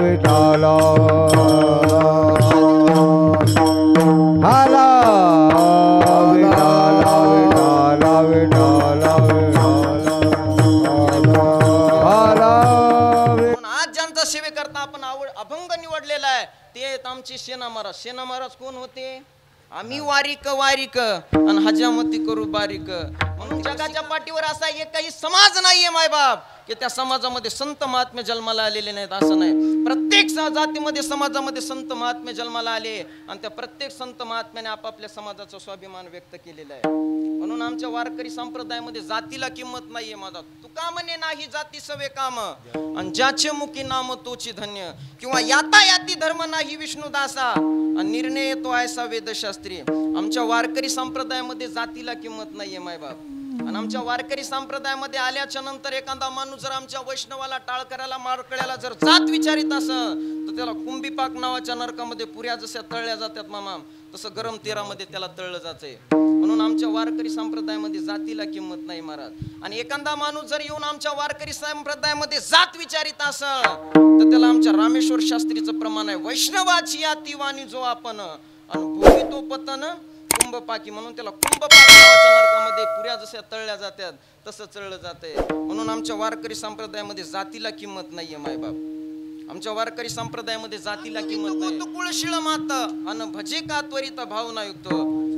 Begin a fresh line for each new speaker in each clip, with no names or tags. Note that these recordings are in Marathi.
विठाला हाला विठाला विठाला विठाला हाला।
आज ज्यांचा सेवेकरता आपण अभंग निवडलेला आहे ते आहेत आमचे सेना महाराज। सेना महाराज कोण होते? आम्ही वारीक वारीक आणि हजामती करू बारीक। म्हणून जगाच्या पाठीवर असा एकही समाज नाहीये मायबाप की त्या समाजामध्ये संत महात्मे जन्माला आलेले नाहीत असं नाही। प्रत्येक जातीमध्ये समाजामध्ये संत महात्मे जन्माला आले आणि त्या प्रत्येक संत महात्म्याने आपापल्या समाजाचा स्वाभिमान व्यक्त केलेला आहे। म्हणून आमच्या वारकरी संप्रदायामध्ये जातीला किंमत नाहीये माझा। तुका म्हणे नाही जाती सवे काम आणि ज्याचे मुखी नाम तोची धन्य, किंवा याता याती धर्म नाही विष्णुदासा आणि निर्णय येतो ऐसा वेदशास्त्री। आमच्या वारकरी संप्रदायामध्ये जातीला किंमत नाहीये मायबाप। आणि आमच्या वारकरी संप्रदायामध्ये आल्याच्या नंतर एखादा माणूस जर आमच्या वैष्णवाला टाळकऱ्याला मारकळ्याला जर जात विचारित असं तर त्याला कुंभीपाक नावाच्या नरकामध्ये पुऱ्या जशा तळल्या जातात मामा तसं गरम तेरामध्ये त्याला तळलं जाते। म्हणून आमच्या वारकरी संप्रदायामध्ये जातीला किंमत नाही महाराज। आणि एखादा माणूस जर येऊन आमच्या वारकरी संप्रदायामध्ये जात विचारित असं तर त्याला आमच्या रामेश्वर शास्त्रीचं प्रमाण आहे, वैष्णवाची याती वाणी जो आपण आणि भूमी तो पतन कुंभपाकी, म्हणून त्याला कुंभपाक नावाच्या नरकामध्ये पुऱ्या जशा तळल्या जातात तसं तळलं जाते। म्हणून आमच्या वारकरी संप्रदायामध्ये जातीला किंमत नाहीये मायबाप। आमच्या वारकरी संप्रदायामध्ये जातीला किंमत नाही। कुळशिळ मात अन भजे का त्वरित भावनायुक्त।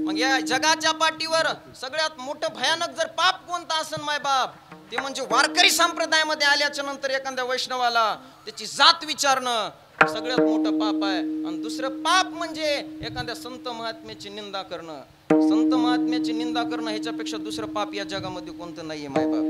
मग या जगाच्या पाठीवर सगळ्यात मोठं भयानक जर पाप कोणतं असेल मायबाप ते म्हणजे वारकरी संप्रदायामध्ये आल्याच्या नंतर एखाद्या वैष्णवाला त्याची जात विचारणं सगळ्यात मोठं पाप आहे। आणि दुसरं पाप म्हणजे एखाद्या संत महात्म्याची निंदा करणं। संत महात्म्याची निंदा करणं ह्याच्यापेक्षा दुसरं पाप या जगामध्ये कोणतं नाहीये मायबाप।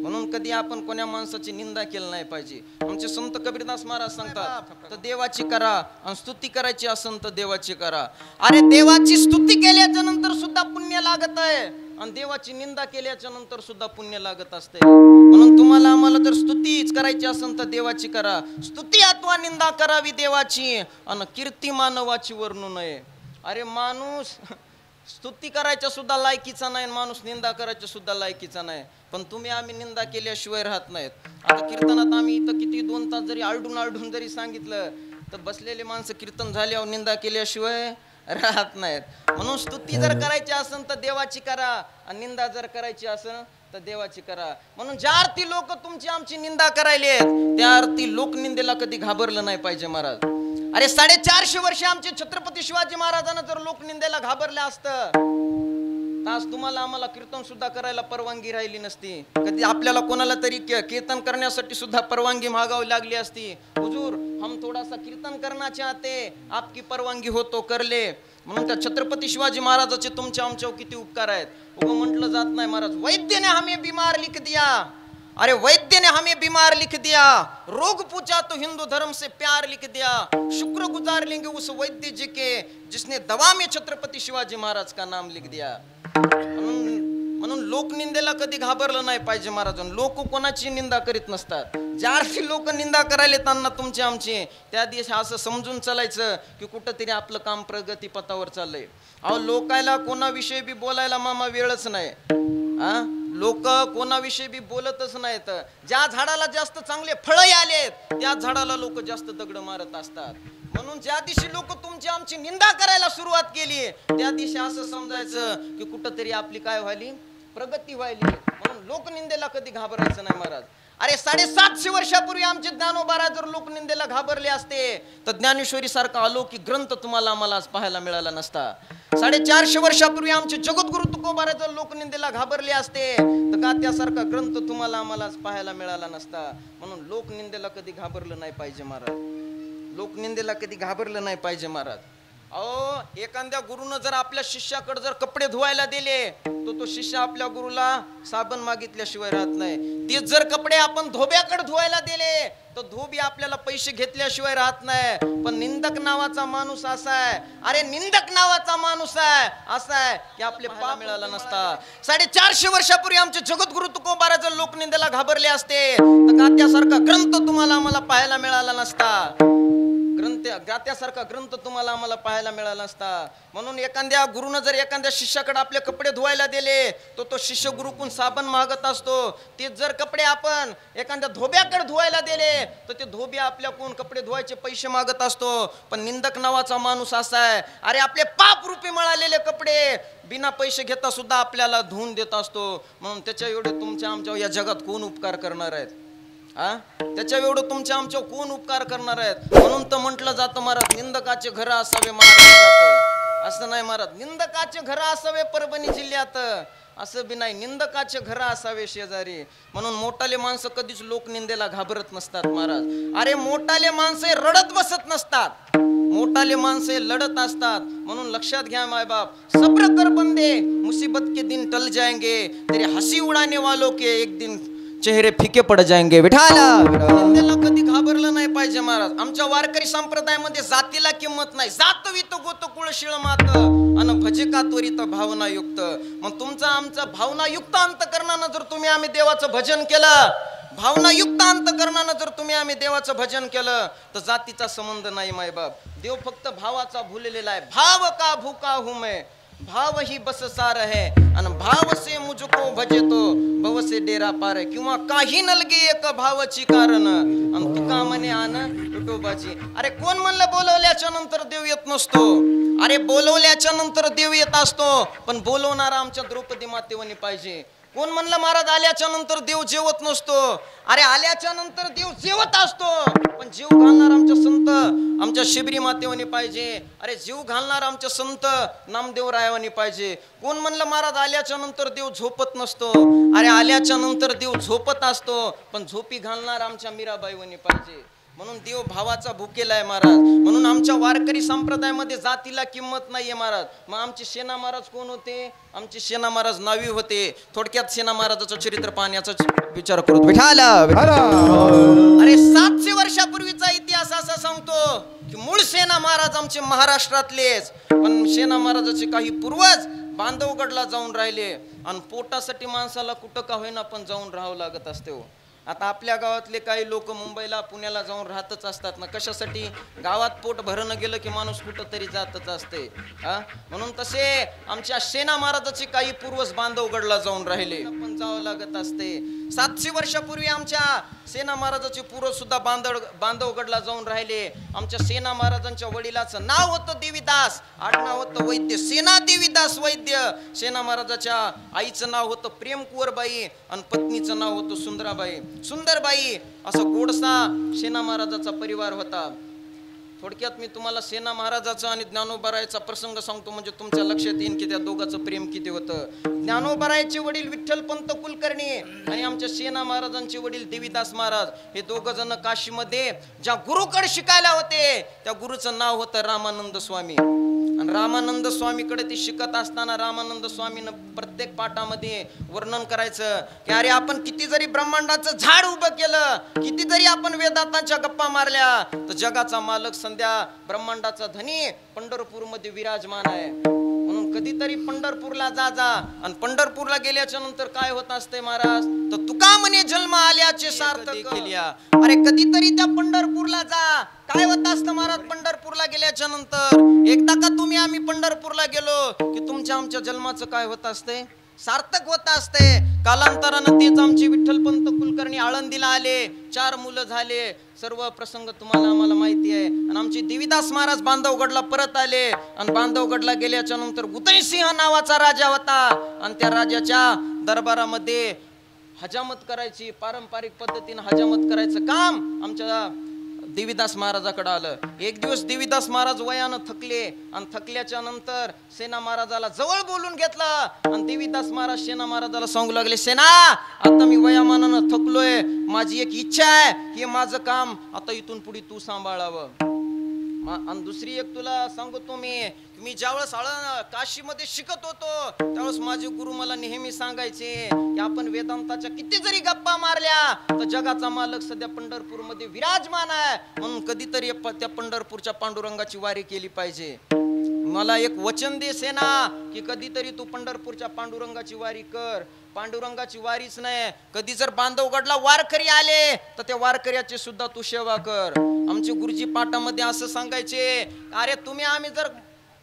म्हणून कधी आपण कोण्या माणसाची निंदा केली नाही पाहिजे। आमचे संत कबीरदास महाराज सांगतात तर देवाची करा आणि स्तुती करायची असेल तर देवाची करा। अरे देवाची स्तुती केल्याच्या नंतर सुद्धा पुण्य लागत आहे आणि देवाची निंदा केल्याच्या नंतर सुद्धा पुण्य लागत असते। म्हणून तुम्हाला आम्हाला जर स्तुतीच करायची असेल तर देवाची करा, स्तुती अथवा निंदा करावी देवाची आणि कीर्ती मानवाची वर्णू नये। अरे माणूस स्तुती करायच्या सुद्धा लायकीचा नाही, माणूस निंदा करायच्या सुद्धा लायकीचा नाही, पण तुम्ही आम्ही निंदा केल्याशिवाय राहत नाहीत। आता कीर्तनात आम्ही इथं किती 2 तास जरी आरडून जरी सांगितलं तर बसलेले माणसं कीर्तन झाल्यावर निंदा केल्याशिवाय राहत नाहीत। म्हणून स्तुती जर करायची असेल तर देवाची करा आणि निंदा जर करायची असेल तर देवाची करा। म्हणून ज्या अर्थी लोक तुमची आमची निंदा करायले त्या अर्थी लोकनिंदेला कधी घाबरलं नाही पाहिजे महाराज। अरे 450 वर्ष आमचे छत्रपती शिवाजी महाराजांना जर लोकनिंदेला घाबरले असतं आज तुम्हाला आम्हाला कीर्तन सुद्धा करायला परवानगी राहिली नसती। कधी आपल्याला कोणाला तरी कीर्तन करण्यासाठी सुद्धा परवानगी मागावी लागली असती। हुजूर हम थोड़ा सा कीर्तन करना चाहते, आपकी परवानगी हो तो कर ले। म्हणून त्या छत्रपती शिवाजी महाराजाचे तुमच्या आमच्यावर किती उपकार आहेत उगं म्हटलं जात नाही महाराज। वैद्य ने हमें बीमार लिख दिया, अरे वैद्य ने हमें बीमार लिख दिया, रोग पूछा तो हिंदू धर्म से प्यार लिख दिया, शुक्र गुजार लेंगे उस वैद्य जी के जिसने दवा में छत्रपती शिवाजी महाराज का नाम लिख दिया। म्हणून लोकनिंदेला कधी घाबरलं नाही पाहिजे महाराज। लोक कोणाची निंदा करीत नसतात। ज्या अर्थी लोक निंदा करायला त्यांना तुमची आमची त्या दिवशी असं समजून चालायचं की कुठंतरी आपलं काम प्रगती पथावर चाललंय। अहो लोकायला कोणाविषयी बी बोलायला मामा वेळच नाही। लोक कोणाविषयी बी बोलतच नाहीत। ज्या झाडाला जास्त चांगले फळं आलेत त्या झाडाला लोक जास्त दगड मारत असतात। म्हणून ज्या दिवशी लोक तुमची आमची निंदा करायला सुरुवात केली त्या दिवशी असं समजायचं की कुठंतरी आपली काय व्हायली प्रगती व्हायली। म्हणून लोकनिंदेला कधी घाबरायचं नाही महाराज। अरे 750 वर्षापूर्वी आमचे ज्ञानोबा जर लोकनिंदेला घाबरले असते तर ज्ञानेश्वरी सारखा अलौकिक ग्रंथ तुम्हाला आम्हाला आज पाहायला मिळाला नसता। 450 वर्षापूर्वी आमचे जगद्गुरु तुकोबा जर लोकनिंदेला घाबरले असते तर का त्यासारखा ग्रंथ तुम्हाला आम्हाला आज पाहायला मिळाला नसता। म्हणून लोकनिंदेला कधी घाबरलं नाही पाहिजे महाराज। लोकनिंदेला कधी घाबरलं नाही पाहिजे महाराज। अहो एखाद्या गुरुनं जर आपल्या शिष्याकडे जर कपडे धुवायला दिले तो शिष्य आपल्या गुरुला साबण मागितल्याशिवाय राहत नाही। तेच जर कपडे आपण धोब्याकडे धुवायला दिले तर धोबी आपल्याला पैसे घेतल्याशिवाय राहत नाही। पण निंदक नावाचा माणूस असा आहे, अरे निंदक नावाचा माणूस आहे असा आहे की आपले पाप मिळाला नसता। 450 वर्षापूर्वी आमचे जगद्गुरु तुकोबा जर लोकनिंदेला घाबरले असते तर का त्यासारखा ग्रंथ तुम्हाला आम्हाला पाहायला मिळाला नसता। गात्यासारखा ग्रंथ तुम्हाला आम्हाला पाहायला मिळाला असता. म्हणून एखाद्या गुरुनं जर एखाद्या शिष्याकडे आपले कपडे धुवायला दिले तो शिष्य गुरुकडून साबण मागत असतो. तेच जर कपडे आपण एखाद्या धोब्याकडे धुवायला दिले तर ते धोबे आपल्याकडून कपडे धुवायचे पैसे मागत असतो. पण निंदक नावाचा माणूस असा आहे, अरे आपले पाप रूपी मिळालेले कपडे बिना पैसे घेता सुद्धा आपल्याला धुवून देत असतो. म्हणून त्याच्या एवढे तुमच्या आमच्या या जगात कोण उपकार करणार आहेत? त्याच्या एवढं तुमच्या आमच्या कोण उपकार करणार आहेत? म्हणून तर म्हटलं जातं महाराज, निंदकाचे घर असावे महाराज. असं नाही महाराज, निंदकाचे घर असावे परभणी जिल्ह्यात, असं बी नाही, निंदकाचे घर असावे शेजारी. म्हणून मोठाले माणसं कधीच लोक निंदेला घाबरत नसतात महाराज. अरे मोठाले माणसं रडत बसत नसतात, मोठाले माणसे लढत असतात. म्हणून लक्षात घ्या माय बाप, सब्र कर बंदे, मुसीबत के दिन टल जाएंगे, तेरे हंसी उड़ाने वालों के एक दिन चेहरे फिके पड जाएंगे. विठाला निंदेला कधी घाबरलं नाही पाहिजे महाराज. आमच्या वारकरी संप्रदायामध्ये जातीला किंमत नाही. जातवित गोत कुळशीळ मात अन भजे का त्वरित भावनायुक्त. मग तुमचा आमचा भावनायुक्त अंतकरणानं जर तुम्ही आम्ही देवाचं भजन केलं, भावनायुक्त अंतकरणानं जर तुम्ही आम्ही देवाचं भजन केलं तर जातीचा संबंध नाही माय बाप. देव फक्त भावाचा भुललेला आहे. भाव का भूका हूं मैं, भाव ही बस सार है, अन भाव से मुझको भजे तो भव से डेरा पार है. किंवा काही नलगे एक भावाची कारण अन तुका म्हणे आन विठोबाची. अरे कोण म्हणलं बोलवल्याच्या नंतर देव येत नसतो? अरे बोलवल्याच्या नंतर देव येत असतो, पण बोलवणारा आमच्या द्रौपदी मातेवणी पाहिजे. कोण म्हणलं महाराज आल्याच्या नंतर देव जेवत नसतो? अरे आल्याच्या नंतर देव जेवत असतो, पण जीव घालणार आमच्या संत आमच्या शिबरी मातेवणी पाहिजे. अरे जीव घालणार आमच्या संत नामदेव रायवानी पाहिजे. कोण म्हणलं महाराज आल्याच्या नंतर देव झोपत नसतो? अरे आल्याच्या नंतर देव झोपत असतो, पण झोपी घालणार आमच्या मीराबाईवणी पाहिजे. म्हणून देव भावाचा भुकेला आहे महाराज. म्हणून आमच्या वारकरी संप्रदायामध्ये जातीला किंमत नाहीये महाराज. मग आमचे सेना महाराज कोण होते? आमचे सेना महाराज नावी होते. थोडक्यात सेना महाराजाचं चरित्र पाहण्याचा विचार करतो. विठाला अरे 700 वर्षापूर्वीचा इतिहास असा सांगतो की मूळ सेना महाराज आमचे महाराष्ट्रातलेच, पण सेना महाराजाचे काही पूर्वज बांधवगडला जाऊन राहिले आणि पोटासाठी माणसाला कुठं का होईना पण जाऊन राहावं लागत असते हो. आता आपल्या गावातले काही लोक मुंबईला पुण्याला जाऊन राहतच असतात ना, कशासाठी? गावात पोट भरणं गेलं की माणूस कुठं तरी जातच असते. म्हणून तसे आमच्या सेना महाराजाचे काही पूर्वज बांधवगडला जाऊन राहिले, पण जावं लागत असते. 700 वर्षापूर्वी आमच्या सेना महाराजाचे पूर्वज सुद्धा बांधवगडला जाऊन राहिले. आमच्या सेना महाराजांच्या वडिलाचं नाव होतं देवीदास, आडनाव होतं वैद्य, सेना देवीदास वैद्य. सेना महाराजाच्या आईचं नाव होतं प्रेम कुंवरबाई आणि पत्नीचं नाव होतं सुंदरबाई. असा गोडसा सेना महाराजाचा परिवार होता. थोडक्यात मी तुम्हाला सेना महाराजाचा आणि ज्ञानोबारायचा प्रसंग सांगतो, म्हणजे तुमच्या लक्षात येईल की त्या दोघांचं प्रेम किती होतं. ज्ञानोबारायचे वडील विठ्ठलपंत कुलकर्णी आणि आमच्या सेना महाराजांचे वडील देवीदास महाराज, हे दोघ जण काशीमध्ये ज्या गुरुकडे शिकायला होते त्या गुरुचं नाव होतं रामानंद स्वामी. आणि रामानंद स्वामीकडे ते शिकत असताना रामानंद स्वामीनं प्रत्येक पाठामध्ये वर्णन करायचं की अरे आपण किती जरी ब्रह्मांडाचं झाड उभं केलं, किती जरी आपण वेदांतांच्या गप्पा मारल्या, तर जगाचा मालक संध्या ब्रह्मांडाचा धनी पंढरपूरमध्ये विराजमान आहे. म्हणून कधीतरी पंढरपूरला जा आणि पंढरपूरला गेल्याच्या नंतर काय होत असते महाराज? तर तुका म्हणे जन्म आल्याचे सार्थक केल्या. अरे कधीतरी त्या पंढरपूरला जा. काय होत असतं महाराज पंढरपूरला गेल्याच्या नंतर? एकदा का तुम्ही आम्ही पंढरपूरला गेलो की तुमच्या आमच्या जन्माचं काय होत असते? सार्थक होत असते. कालांतरानं तेच आमचे विठ्ठलपंत कुलकर्णी आळंदीला आले, 4 मुलं झाले. सर्व प्रसंग तुम्हाला आम्हाला माहिती आहे. आणि आमचे देवीदास महाराज बांधवगडला परत आले आणि बांधवगडला गेल्याच्या नंतर उदयसिंह नावाचा राजा होता आणि त्या राजाच्या दरबारामध्ये हजामत करायची, पारंपरिक पद्धतीने हजामत करायचं काम आमच्या देवीदास महाराजाकडे आलं. एक दिवस देवीदास महाराज वयानं थकले आणि थकल्याच्या नंतर सेना महाराजाला जवळ बोलून घेतलं आणि देवीदास महाराज सेना महाराजाला सांगू लागले, सेना आता मी वयामानानं थकलोय, माझी एक इच्छा आहे, हे माझं काम आता इथून पुढे तू सांभाळावं. आणि दुसरी एक तुला सांगतो, मी ज्यावेळेस काशीमध्ये शिकत होतो त्यावेळेस माझे गुरु मला नेहमी सांगायचे की आपण वेदांताच्या किती जरी गप्पा मारल्या तर जगाचा मालक सध्या पंढरपूरमध्ये विराजमान आहे, म्हणून कधीतरी त्या पंढरपूरच्या पांडुरंगाची वारी केली पाहिजे. मला एक वचन दे सेना की कधीतरी तू पंढरपूरच्या पांडुरंगाची वारी कर. पांडुरंगाची वारीच नाही, कधी जर बांधवगडला वारकरी आले तर त्या वारकऱ्याची सुद्धा तू सेवा कर. आमचे गुरुजी पाठामध्ये असं सांगायचे, अरे तुम्ही आम्ही जर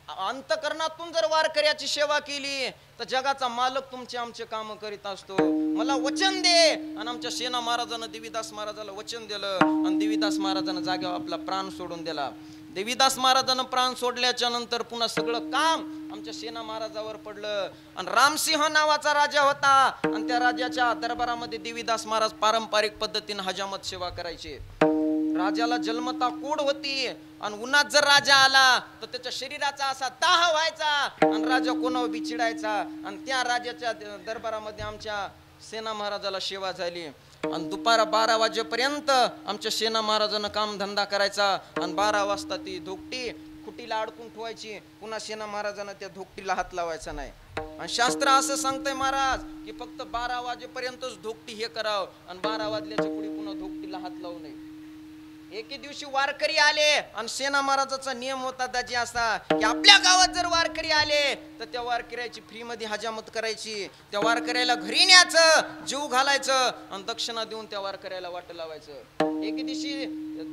अंतकरणातून जर वारकऱ्याची सेवा केली तर जगाचा मालक तुमचे आमचे काम करीत असतो. मला वचन दे. आणि आमच्या सेना महाराजांना देवीदास महाराजाला वचन दिलं आणि देवीदास महाराजांना जागेवर आपला प्राण सोडून दिला. देवीदास महाराजांना प्राण सोडल्याच्या नंतर पुन्हा सगळं काम आमच्या सेना महाराजावर पडलं. आणि रामसिंह नावाचा राजा होता आणि त्या राजाच्या दरबारामध्ये देवीदास महाराज पारंपरिक पद्धतीने हजामत सेवा करायचे. राजाला जन्मता कोड होती आणि उन्हात जर राजा आला तर त्याच्या शरीराचा असा दाह व्हायचा आणि राजा कोणावर बी चिडायचा. आणि त्या राजाच्या दरबारामध्ये आमच्या सेना महाराजाला सेवा झाली. आणि दुपार 12 वाजेपर्यंत आमच्या सेना महाराजांना काम धंदा करायचा आणि 12 वाजता ती धोकटी खुटीला अडकून ठेवायची. पुन्हा सेना महाराजांना त्या धोकटीला हात लावायचा नाही. आणि शास्त्र असं सांगतंय महाराज की फक्त 12 वाजेपर्यंतच धोकटी हे करावं आणि 12 वाजल्याच्या पुढे पुन्हा धोकटीला हात लावू नये. एके दिवशी वारकरी आले आणि सेना महाराजाचा नियम होता त्याची असा की आपल्या गावात जर वारकरी आले तर त्या वारकऱ्याची फ्री मध्ये हजामत करायची. त्या वारकऱ्याला घरी न्यायचं, जीव घालायचं आणि दक्षिणा देऊन त्या वारकऱ्याला वाट लावायचं. एके दिवशी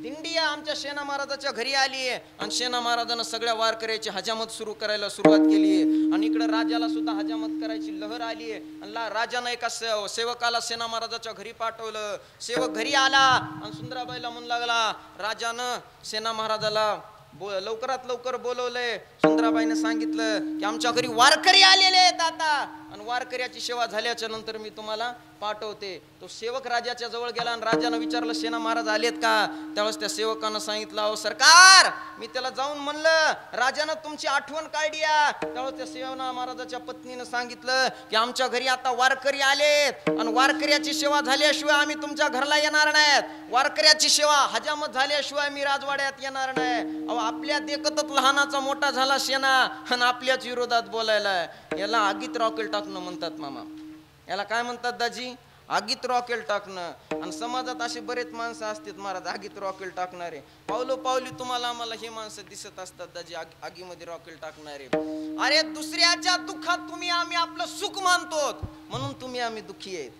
दिंडी आमच्या सेना महाराजाच्या घरी आली आणि सेना महाराजांना सगळ्या वारकऱ्याची हजामत सुरू करायला सुरुवात केली. आणि इकडे राजाला सुद्धा हजामत करायची लहर आली. आणि राजानं एका सेवकाला सेना महाराजाच्या घरी पाठवलं. सेवक घरी आला आणि सुंदराबाईला म्हणू लागला, राजानं सेना महाराजाला लवकरात लवकर बोलवलंय. सुंदराबाईने सांगितलं की आमच्या घरी वारकरी आलेले आहेत आता आणि वारकऱ्याची सेवा झाल्याच्या नंतर मी तुम्हाला पाठवते. तो सेवक राजाच्या जवळ गेला आणि राजानं विचारलं, सेना महाराज आलेत का? त्यावेळेस त्या सेवकानं सांगितलं, अहो सरकार, मी त्याला जाऊन म्हणलं राजानं तुमची आठवण काढली. त्यावेळेस त्या सेना महाराजाच्या पत्नीनं सांगितलं की आमच्या घरी आता वारकरी आलेत आणि वारकऱ्याची सेवा झाल्याशिवाय आम्ही तुमच्या घरला येणार नाहीत. वारकऱ्याची सेवा हजामत झाल्याशिवाय मी राजवाड्यात येणार नाही. अहो आपल्या देखतच लहानाचा मोठा झाला सेना आणि आपल्याच विरोधात बोलायला. याला आगीत रॉकेल टाकणं म्हणतात मामा. याला काय म्हणतात दाजी? आगीत रॉकेल टाकणं. आणि समाजात असे बरेच माणसं असतात महाराज आगीत रॉकेल टाकणारे. पावलो पावली तुम्हाला आम्हाला हे माणसं दिसत असतात दाजी आगीमध्ये रॉकेल टाकणारे. अरे दुसऱ्याच्या दुःखात तुम्ही आम्ही आपलं सुख मानतो म्हणून तुम्ही आम्ही दुःखी आहेत.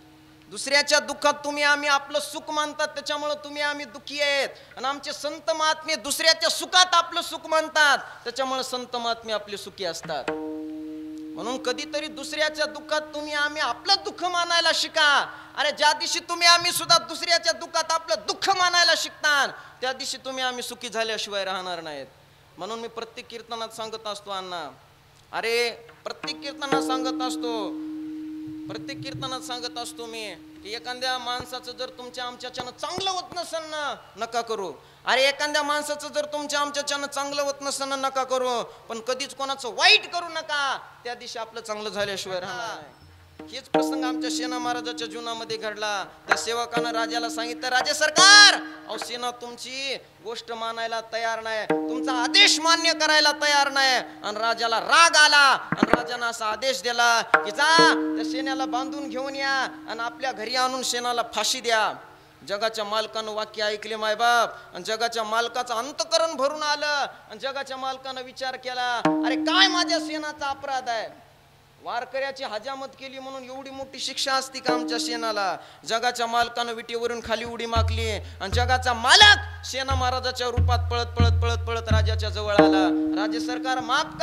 दुसऱ्याच्या दुःखात तुम्ही आम्ही आपलं सुख मानतात त्याच्यामुळे तुम्ही आम्ही दुःखी आहेत. आणि आमचे संत महात्मे दुसऱ्याच्या सुखात आपलं सुख मानतात त्याच्यामुळे संत महात्मे आपले सुखी असतात. म्हणून कधीतरी दुसऱ्याच्या दुःखात तुम्ही आम्ही आपलं दुःख मानायला शिका. अरे ज्या दिवशी तुम्ही आम्ही सुद्धा दुसऱ्याच्या दुःखात आपलं दुःख मानायला शिकता त्या दिवशी तुम्ही आम्ही सुखी झाल्याशिवाय राहणार नाहीत. म्हणून मी प्रत्येक कीर्तनात सांगत असतो अण्णा, अरे प्रत्येक कीर्तनात सांगत असतो मी की एखाद्या माणसाचं जर तुमच्या आमच्याच्यानं चांगलं होत नसेल ना नका करू. अरे एखाद्या माणसाचं जर तुमच्या आमच्याच्यानं चांगलं होत नसेल ना नका करू, पण कधीच कोणाचं वाईट करू नका. त्या दिवशी आपलं चांगलं झाल्याशिवाय राहणार नाही. हेच प्रसंग आमच्या सेना महाराजाच्या जीवनामध्ये घडला. त्या सेवकानं राजाला सांगितलं, राजे सरकार, अहो सेना तुमची गोष्ट मानायला तयार नाही, तुमचा आदेश मान्य करायला तयार नाही. आणि राजाला राग आला आणि राजानं असा आदेश दिला की जा त्या सेनेला बांधून घेऊन या आणि आपल्या घरी आणून सेनाला फाशी द्या. जगाच्या मालकानं वाक्य ऐकले मायबाप आणि जगाच्या मालकाचं अंतकरण भरून आलं आणि जगाच्या मालकानं विचार केला, अरे काय माझ्या सेनाचा अपराध आहे? वारकऱ्याची हजामत केली म्हणून एवढी मोठी शिक्षा असती का आमच्या सेनाला? जगाच्या मालकानं विटेवरून खाली उडी मारली आणि जगाचा मालक सेना महाराजाच्या रूपात पळत पळत पळत पळत राजाच्या जवळ आला. राजे सरकार माफ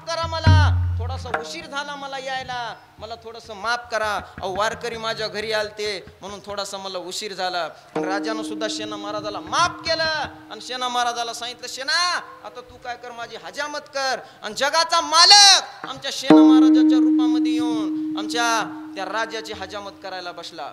करा मला, थोडासा उशीर झाला मला यायला, मला थोडस माफ करा. अहो वारकरी माझ्या घरी आलते म्हणून थोडासा मला उशीर झाला. राजानं सुद्धा सेना महाराजाला माफ केलं आणि सेना महाराजाला सांगितलं, सेना आता तू काय कर, माझी हजामत कर. आणि जगाचा मालक आमच्या सेना महाराजाच्या रूपामध्ये येऊन आमच्या त्या राजाची हजामत करायला बसला.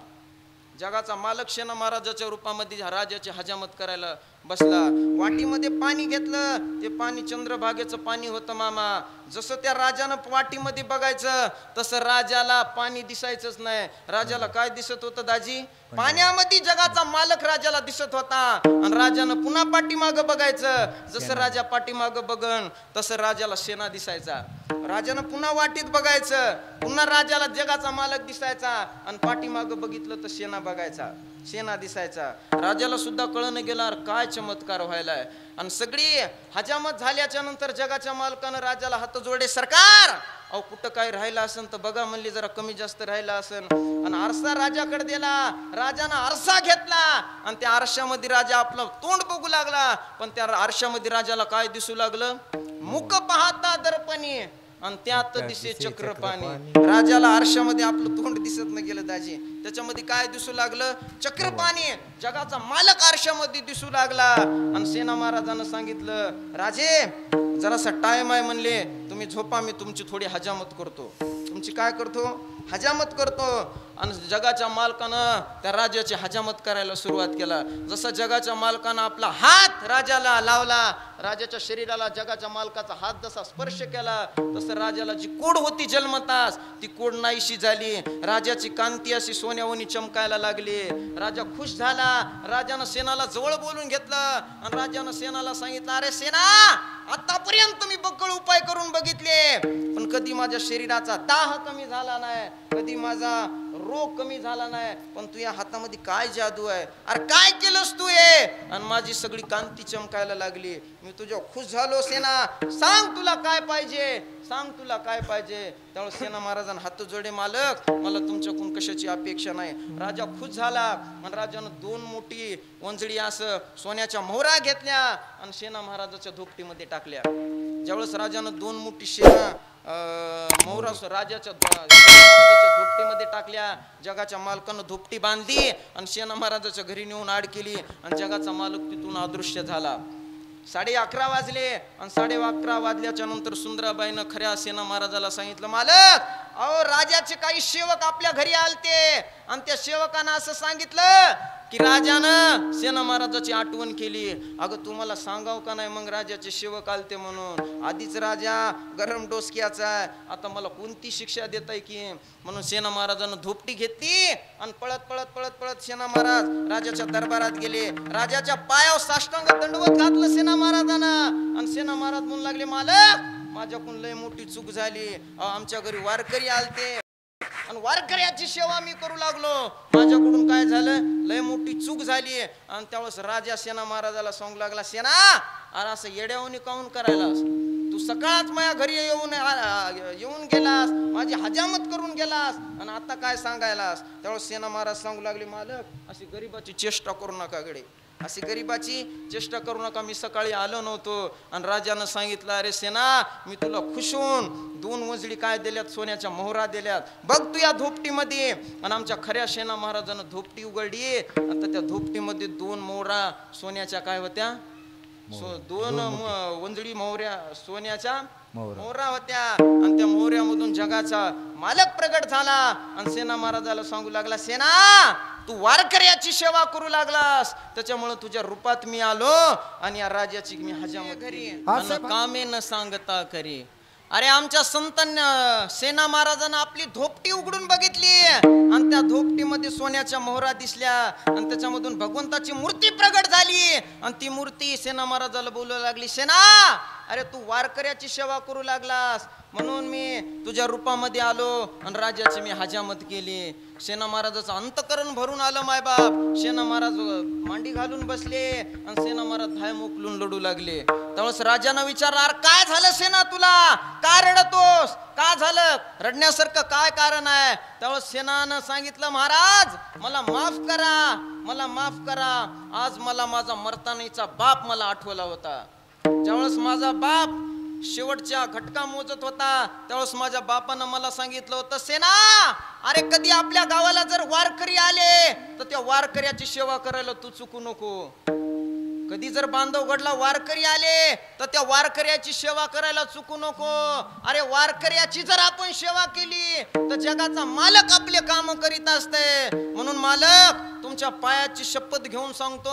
जगाचा मालक सेना महाराजाच्या रूपामध्ये राजाची हजामत करायला बसला. वाटीमध्ये पाणी घेतलं, ते पाणी चंद्रभागेचं पाणी होतं मामा. जसं त्या राजानं वाटीमध्ये बघायचं तसं राजाला पाणी दिसायचंच नाही. राजाला काय दिसत होतं दाजी? पाण्यामध्ये जगाचा मालक राजाला दिसत होता. आणि राजानं पुन्हा पाठीमागं बघायचं, जसं राजा पाठीमागं बघन तसं राजाला सेना दिसायचा. राजानं पुन्हा वाटीत बघायचं, पुन्हा राजाला जगाचा मालक दिसायचा आणि पाठीमागं बघितलं तर सेना बघायचा. सेना दिसायचा. राजाला सुद्धा कळणं गेलं अरे काय चमत्कार व्हायलाय. आणि सगळी हजामत झाल्याच्या नंतर जगाच्या मालकानं राजाला हात जोडे, सरकार अहो कुठं काय राहिलं असेल तर बघा म्हणली, जरा कमी जास्त राहिलं असेल. आणि आरसा राजाकडे दिला. राजानं आरसा घेतला आणि त्या आरशामध्ये राजा आपलं तोंड बघू लागला. पण त्या आरशामध्ये राजाला काय दिसू लागलं, मुख पाहता दर्पणी आणि त्यात दिसे चक्रपाणी. राजाला आरशामध्ये आपलं तोंड दिसत न गेलं दाजी, त्याच्यामध्ये काय दिसू लागलं, चक्रपाणी. जगाचा मालक आरशामध्ये दिसू लागला. आणि सेना महाराजांना सांगितलं, राजे जरासा टाइम आहे म्हणले, तुम्ही झोपा, मी तुमची थोडी हजामत करतो. तुमची काय करतो, हजामत करतो. आणि जगाच्या मालकानं त्या राजाची हजामत करायला सुरुवात केला. जसं जगाच्या मालकानं आपला हात राजाला लावला, राजाच्या शरीराला जगाच्या मालकाचा हात जसा स्पर्श केला, तसं राजाला जी कोड होती जन्मतास ती कोड नाहीशी झाली. राजाची कांती अशी सोन्यावणी चमकायला लागली. राजा खुश झाला. राजानं सेनाला जवळ बोलून घेतलं आणि राजानं सेनाला सांगितलं, अरे सेना आतापर्यंत मी बक्कळ उपाय करून बघितले, पण कधी माझ्या शरीराचा दाह कमी झाला नाही, कधी माझा रोग कमी झाला नाही. पण तू या हातामध्ये काय जादू आहे, अरे काय केलंस तू हे, आणि माझी सगळी कांती चमकायला लागली. मी तुझ्या खुश झालो. सेना सांग तुला काय पाहिजे, सांग तुला काय पाहिजे. त्यावेळेस सेना महाराजांना हात जोडे, मालक मला तुमच्याकडून कशाची अपेक्षा नाही. राजा खुश झाला आणि राजानं 2 मोठी वंजळी असं सोन्याच्या मोहरा घेतल्या आणि सेना महाराजाच्या धोपटीमध्ये टाकल्या. ज्यावेळेस राजानं 2 मोठी सेना मोहरा राजाच्या धोपटीमध्ये टाकल्या, जगाच्या मालकानं धोपटी बांधली आणि सेना महाराजाच्या घरी नेऊन आड केली आणि जगाचा मालक तिथून अदृश्य झाला. 11:30 वाजले आणि 11:30 वाजल्याच्या नंतर सुंदराबाईनं खऱ्या सेना महाराजाला सांगितलं, मालक अहो राजाचे काही सेवक आपल्या घरी आलते आणि त्या सेवकांना असं सांगितलं की राजानं सेना महाराजाची आठवण केली. अगं तुम्हाला सांगाव का नाही मग राजाचे सेवक आलते म्हणून, आधीच राजा गरम डोसक्याचा आहे, आता मला कोणती शिक्षा देताय की. म्हणून सेना महाराजानं धोपटी घेतली आणि पळत पळत पळत पळत सेना महाराज राजाच्या दरबारात गेले. राजाच्या पायावर साष्टांग दंडवत घातलं सेना महाराजानं आणि सेना महाराज म्हणू लागले, मालक माझ्याकडून लय मोठी चूक झाली, आमच्या घरी वारकरी आलते आणि वारकऱ्याची सेवा मी करू लागलो, माझ्याकडून काय झालं, लय मोठी चूक झाली. आणि त्यावेळेस राजा सेना महाराजाला सांगू लागला, सेना अरे असं येड्यावणी काऊन करायलास, तू सकाळच माझ्या घरी येऊन गेलास, माझी हजामत करून गेलास आणि आता काय सांगायलास. त्यावेळेस सेना महाराज सांगू लागले, मालक अशी गरीबाची चेष्टा करू नका गडे, अशी गरीबाची चेष्टा करू नका, मी सकाळी आलो नव्हतो. आणि राजानं सांगितलं, अरे सेना मी तुला खुश होऊन 2 वंजळी काय दिल्यात, सोन्याच्या मोहरा दिल्यात, बघ तू या धोपटीमध्ये. आणि आमच्या खऱ्या सेना महाराजानं धोपटी उघडली आता त्या धोपटीमध्ये 2 मोहरा सोन्याच्या काय होत्या, 2 वंजळी मोहऱ्या सोन्याच्या मोहरा होत्या. आणि त्या मोहऱ्यामधून जगाचा मालक प्रगट झाला आणि सेना महाराजाला सांगू लागला, सेना तू वारकऱ्याची सेवा करू लागलास, त्याच्यामुळे तुझ्या रूपात मी आलो आणि या राजाची मी हजामत घरी कामे न सांगता करी. अरे आमच्या संतांना सेना महाराजांना आपली धोपटी उघडून बघितली आणि त्या धोपटीमध्ये सोन्याच्या मोहरा दिसल्या आणि त्याच्यामधून भगवंताची मूर्ती प्रगट झाली. आणि ती मूर्ती सेना महाराजाला बोलू लागली, सेना अरे तू वारकऱ्याची सेवा करू लागलास म्हणून मी तुझ्या रूपामध्ये आलो आणि राजाची मी हजामत केली. सेना महाराजाचं अंतकरण भरून आलं मायबाप. सेना महाराज मांडी घालून बसले आणि सेना महाराज धाय मोकलून लढू लागले. त्यावेळेस राजानं विचारणार, काय झालं सेना तुला, का रडतोस, का झालं, रडण्यासारखं काय कारण आहे. त्यावेळेस सेनानं सांगितलं, महाराज मला माफ करा, मला माफ करा, आज मला माझा मर्तानीचा बाप मला आठवला होता. ज्यावेळेस माझा बाप शेवटच्या घटका मोजत होता त्यावेळेस माझ्या बापानं मला सांगितलं होतं, सेना अरे कधी आपल्या गावाला जर वारकरी आले तर त्या वारकऱ्याची सेवा करायला तू चुकू नको. कधी जर बांधवगडला वारकरी आले तर त्या वारकऱ्याची सेवा करायला चुकू नको. अरे वारकऱ्याची जर आपण सेवा केली तर जगाचा मालक आपले काम करीत असते. म्हणून मालक तुमच्या पायाची शपथ घेऊन सांगतो,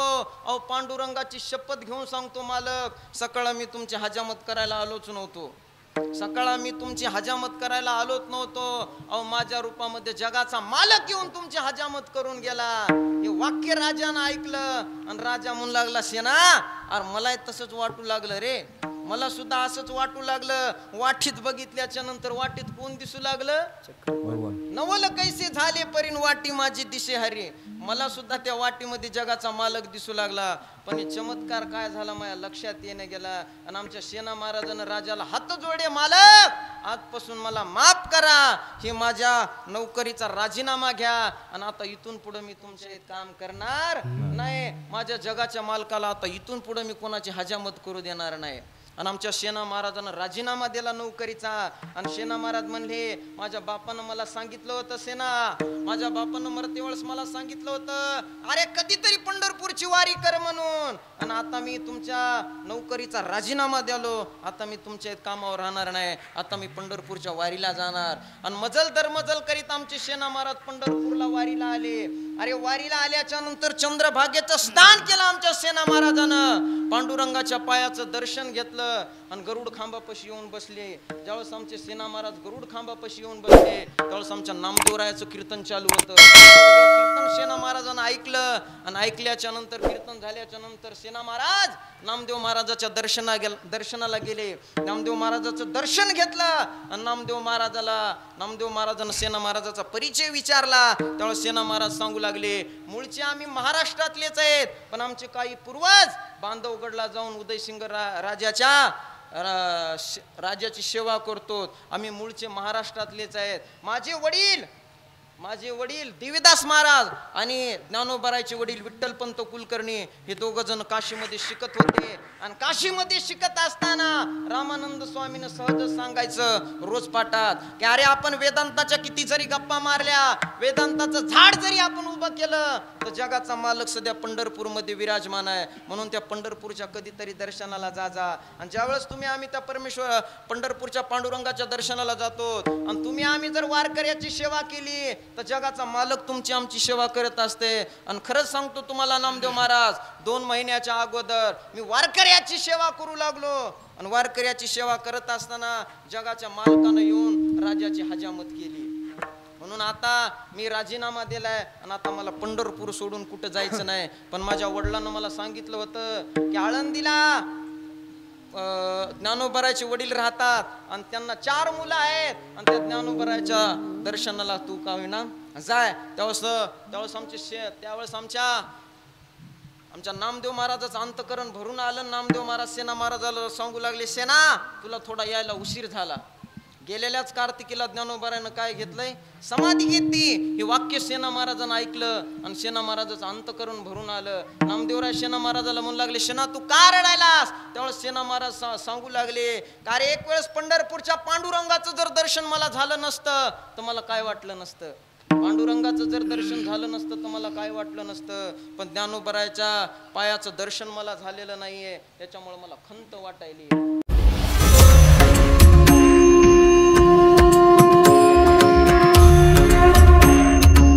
अहो पांडुरंगाची शपथ घेऊन सांगतो मालक, सकाळ मी तुमची हजामत करायला आलोच नव्हतो, सकाळ मी तुमची हजामत करायला आलोच नव्हतो. अहो माझ्या रूपामध्ये जगाचा मालक येऊन तुमची हजामत करून गेला. हे वाक्य राजानं ऐकलं आणि राजा म्हणू लागला, सेना अरे मला तसंच वाटू लागलं रे, मला सुद्धा असंच वाटू लागलं. वाटीत बघितल्याच्या नंतर वाटीत कोण दिसू लागलं, नवल कैसे झाले परीन वाटी माझी दिशे हरी. मला सुद्धा त्या वाटीमध्ये जगाचा मालक दिसू लागला. पण हे चमत्कार काय झाला माझ्या लक्षात येणे गेला. आणि आमच्या सेना महाराजानं राजाला हात जोडे, मालक आजपासून मला माफ करा, हे माझ्या नोकरीचा राजीनामा घ्या आणि आता इथून पुढे मी तुमचे काम करणार नाही. माझ्या जगाच्या मालकाला आता इथून पुढे मी कोणाची हजामत करू देणार नाही. आणि आमच्या सेना महाराजानं राजीनामा दिला नोकरीचा. आणि सेना महाराज म्हणले, माझ्या बापानं मला सांगितलं होतं सेना, माझ्या बापानं मरते वेळेस मला सांगितलं होतं, अरे कधीतरी पंढरपूरची वारी कर म्हणून. आणि आता मी तुमच्या नोकरीचा राजीनामा द्यालो, आता मी तुमच्या कामावर राहणार नाही, आता मी पंढरपूरच्या वारीला जाणार. आणि मजल दर मजल करीत आमचे सेना महाराज पंढरपूरला वारीला आले. अरे वारीला आल्याच्या नंतर चंद्रभागेचं स्नान केलं आमच्या सेना महाराजानं. पांडुरंगाच्या पायाचं दर्शन घेतलं आणि गरुड खांबापाशी येऊन बसले. ज्यावेळेस आमचे सेना महाराज गरुड खांबापाशी येऊन बसले त्यावेळेस आमच्या नामदेवरायाचं कीर्तन चालू होतं. कीर्तन सेना महाराजांना ऐकलं आणि ऐकल्याच्या नंतर कीर्तन झाल्याच्या नंतर सेना महाराज नामदेव महाराजाच्या दर्शनाला गेले. नामदेव महाराजाचं दर्शन घेतलं आणि नामदेव महाराजानं सेना महाराजाचा परिचय विचारला. त्यावेळेस सेना महाराज सांगू लागले, मूळचे आम्ही महाराष्ट्रातलेच आहेत, पण आमचे काही पूर्वज बांधवगडला जाऊन उदयसिंह राजाची सेवा करतो. आम्ही मूळचे महाराष्ट्रातलेच आहेत. माझे वडील देवीदास महाराज आणि ज्ञानोबारायचे वडील विठ्ठलपंत कुलकर्णी हे दोघं जण काशीमध्ये शिकत होते. आणि काशीमध्ये शिकत असताना रामानंद स्वामीनं सहज सांगायचं रोज पाठात की अरे आपण वेदांताच्या किती जरी गप्पा मारल्या, वेदांताचं झाड जरी आपण उभं केलं तर जगाचा मालक सध्या पंढरपूरमध्ये विराजमान आहे. म्हणून त्या पंढरपूरच्या कधीतरी दर्शनाला जा. आणि ज्यावेळेस आम्ही त्या पंढरपूरच्या पांडुरंगाच्या दर्शनाला जातो आणि आम्ही जर वारकऱ्याची सेवा केली तर जगाचा मालक तुमची आमची सेवा करत असते. आणि खरंच सांगतो तुम्हाला नामदेव महाराज, 2 महिन्याच्या अगोदर मी वारकऱ्याची सेवा करू लागलो. आणि वारकऱ्याची सेवा करत असताना जगाच्या मालकानं येऊन राजाची हजामत केली. म्हणून आता मी राजीनामा दिलाय आणि आता मला पंढरपूर सोडून कुठं जायचं नाही. पण माझ्या वडिलांना मला सांगितलं होतं की आळंदीला ज्ञानोबारायचे वडील राहतात आणि त्यांना 4 मुलं आहेत आणि त्या ज्ञानोबारायच्या दर्शनाला तू का होईना जाय. त्यावेळेस आमच्या नामदेव महाराजाचं अंतकरण भरून आलं. नामदेव महाराज सेना महाराजाला सांगू लागले, सेना तुला थोडा यायला उशीर झाला. गेलेल्याच कार्तिकीला ज्ञानोबारायनं काय घेतलंय, समाधी घेतली. हे वाक्य सेना महाराजांना ऐकलं आणि सेना महाराजाचं अंतकरण भरून आलं. नामदेवराय सेना महाराजाला म्हणू लागले, सेना तू का रडायलास. त्यावेळेस सेना महाराज सांगू लागले, अरे एक वेळेस पंढरपूरच्या पांडुरंगाचं जर दर्शन मला झालं नसतं तर मला काय वाटलं नसतं. पांडुरंगाचं जर दर्शन झालं नसतं तर मला काय वाटलं नसतं. पण ज्ञानोबारायच्या पायाचं दर्शन मला झालेलं नाहीये, त्याच्यामुळे मला खंत वाटायली.